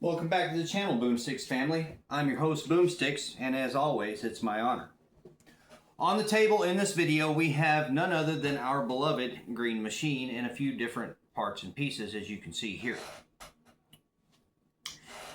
Welcome back to the channel, Boomsticks family. I'm your host, Boomsticks, and as always, it's my honor. On the table in this video, we have none other than our beloved green machine in a few different parts and pieces, as you can see here.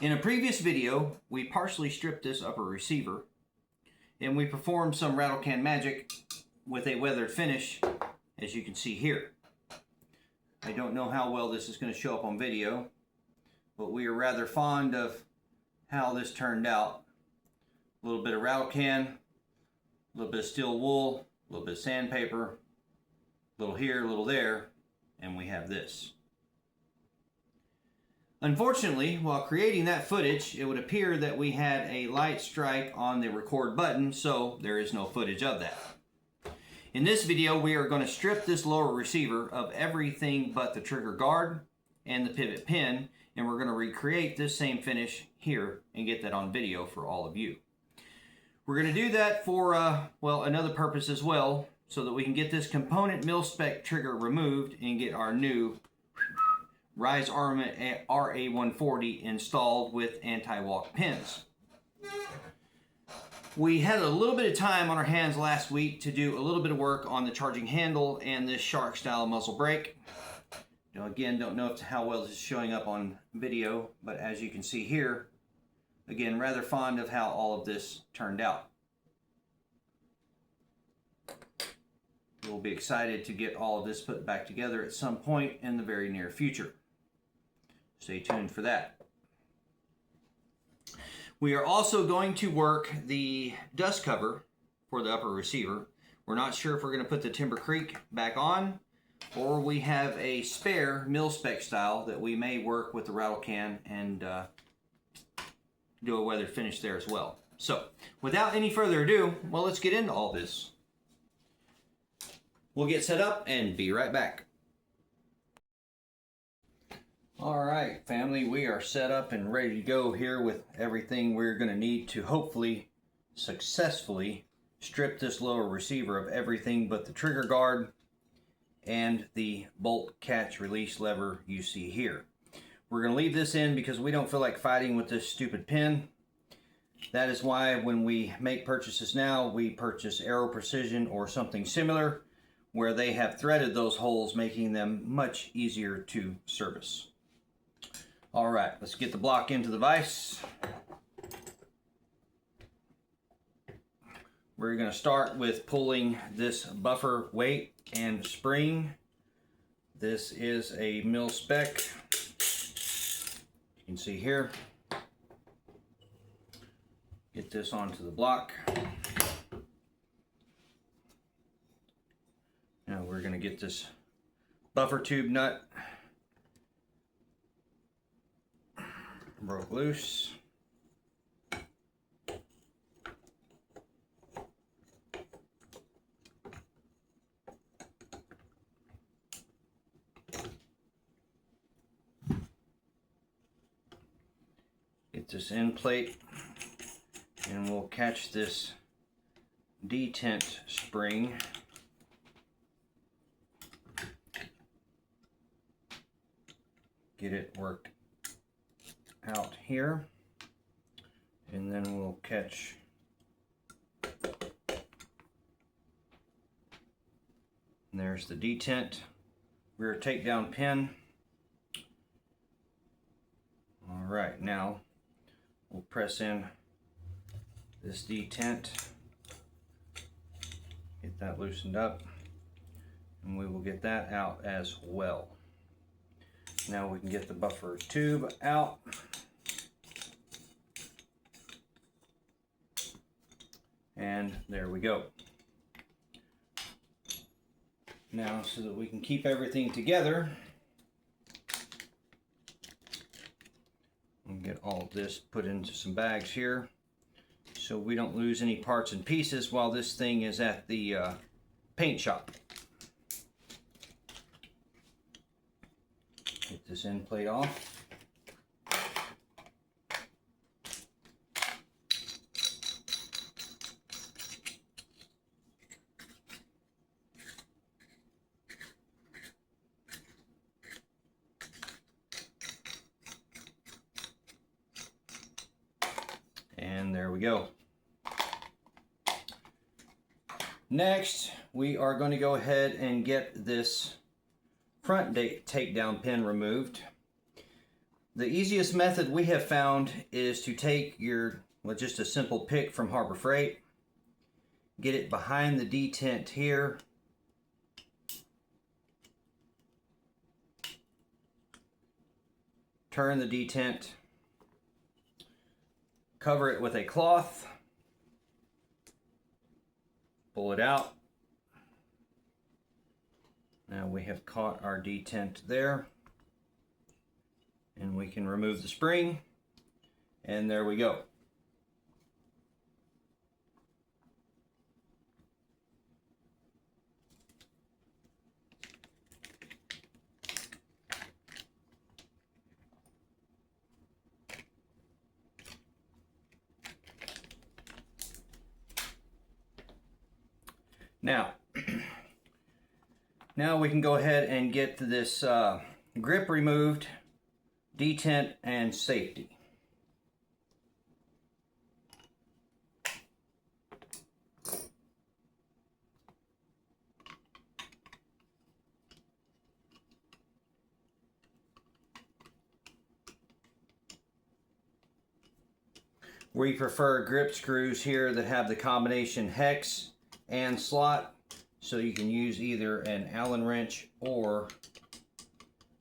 In a previous video, we partially stripped this upper receiver, and we performed some rattle can magic with a weathered finish, as you can see here. I don't know how well this is going to show up on video, but we are rather fond of how this turned out. A little bit of rattle can, a little bit of steel wool, a little bit of sandpaper, a little here, a little there, and we have this. Unfortunately, while creating that footage, it would appear that we had a light strike on the record button, so there is no footage of that. In this video, we are going to strip this lower receiver of everything but the trigger guard and the pivot pin, and we're going to recreate this same finish here and get that on video for all of you. We're going to do that for, another purpose as well, so that we can get this component mil-spec trigger removed and get our new Rise Armament RA140 installed with anti-walk pins. We had a little bit of time on our hands last week to do a little bit of work on the charging handle and this shark style muzzle brake. Again, don't know how well this is showing up on video, but as you can see here, again, rather fond of how all of this turned out. We'll be excited to get all of this put back together at some point in the very near future. Stay tuned for that. We are also going to work the dust cover for the upper receiver. We're not sure if we're going to put the Timber Creek back on, or we have a spare mil-spec style that we may work with the rattle can and do a weathered finish there as well. So, without any further ado, well, let's get into all this. We'll get set up and be right back. Alright, family, we are set up and ready to go here with everything we're going to need to hopefully successfully strip this lower receiver of everything but the trigger guard and the bolt catch release lever you see here. We're going to leave this in because we don't feel like fighting with this stupid pin. That is why when we make purchases now, we purchase Aero Precision or something similar where they have threaded those holes, making them much easier to service. Alright, let's get the block into the vise. We're going to start with pulling this buffer weight and spring. This is a mil-spec. You can see here. Get this onto the block. Now we're going to get this buffer tube nut broke loose. Get this end plate, and we'll catch this detent spring. Get it worked out here, and then we'll catch and there's the detent rear takedown pin. All right, now we'll press in this detent, get that loosened up, and we will get that out as well. Now we can get the buffer tube out. And there we go. Now, so that we can keep everything together, and get all of this put into some bags here so we don't lose any parts and pieces while this thing is at the paint shop. Get this end plate off. there we go. Next, we are going to go ahead and get this front takedown pin removed. The easiest method we have found is to take just a simple pick from Harbor Freight, get it behind the detent here, turn the detent, cover it with a cloth, pull it out. Now we have caught our detent there, and we can remove the spring, and there we go. Now we can go ahead and get this grip removed, detent, and safety. We prefer grip screws here that have the combination hex and slot, so you can use either an Allen wrench or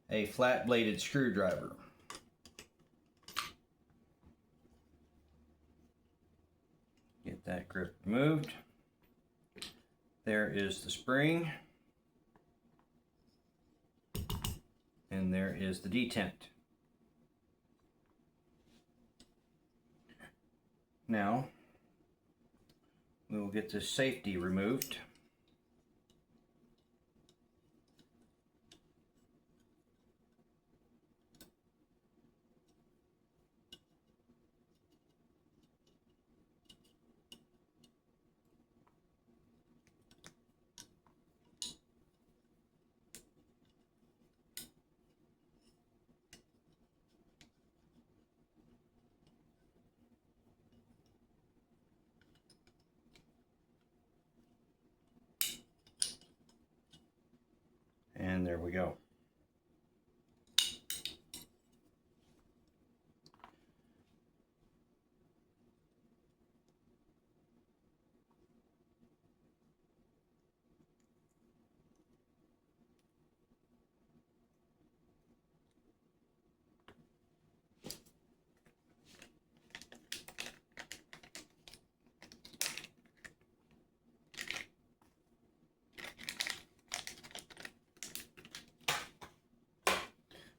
a flat bladed screwdriver. Get that grip removed. There is the spring, and there is the detent. Now we will get this safety removed. And there we go.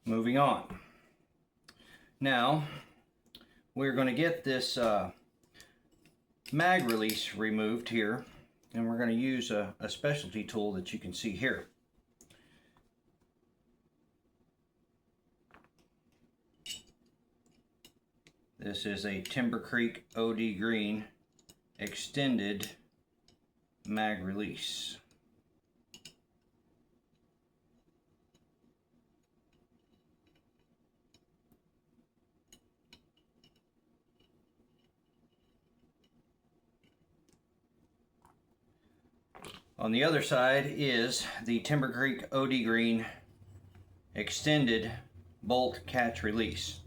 Moving on. Now we're going to get this mag release removed here, and we're going to use a specialty tool that you can see here. This is a Timber Creek OD Green extended mag release. On the other side is the Timber Creek OD Green extended bolt catch release.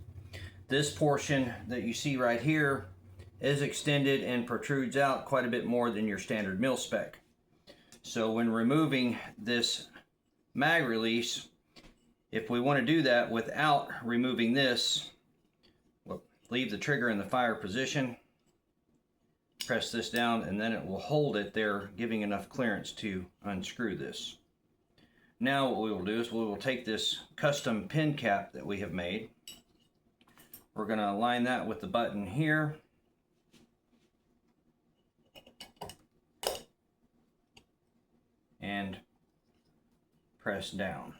This portion that you see right here is extended and protrudes out quite a bit more than your standard mil spec. So when removing this mag release, if we want to do that without removing this, we'll leave the trigger in the fire position, press this down, and then it will hold it there, giving enough clearance to unscrew this. Now what we will do is we will take this custom pin cap that we have made. We're going to align that with the button here. And press down.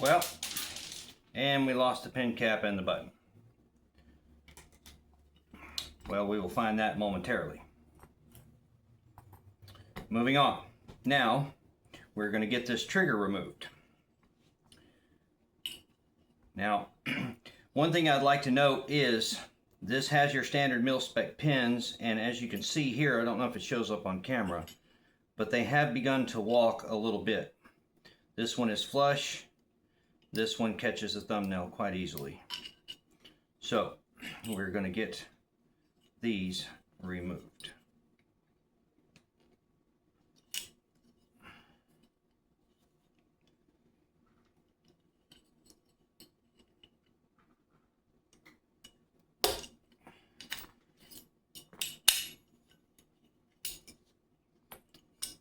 Well, and we lost the pin cap and the button. Well, we will find that momentarily. Moving on. Now, we're going to get this trigger removed. Now, one thing I'd like to note is this has your standard mil-spec pins, and as you can see here, I don't know if it shows up on camera, but they have begun to walk a little bit. This one is flush. This one catches the thumbnail quite easily. So, we're going to get these removed.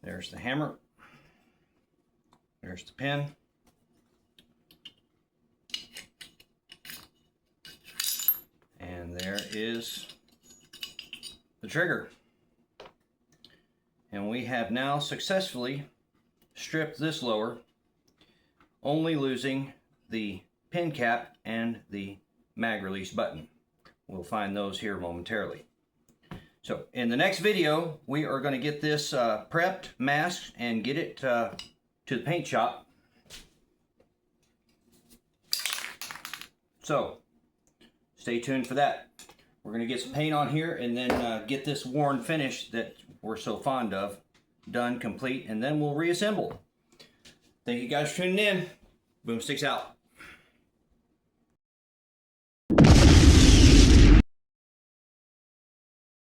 There's the hammer. There's the pin. And there is the trigger. And we have now successfully stripped this lower, only losing the pin cap and the mag release button. We'll find those here momentarily. So in the next video, we are going to get this prepped, masked, and get it to the paint shop. So stay tuned for that. We're going to get some paint on here and then get this worn finish that we're so fond of done, complete, and then we'll reassemble. Thank you guys for tuning in. Boomsticks out.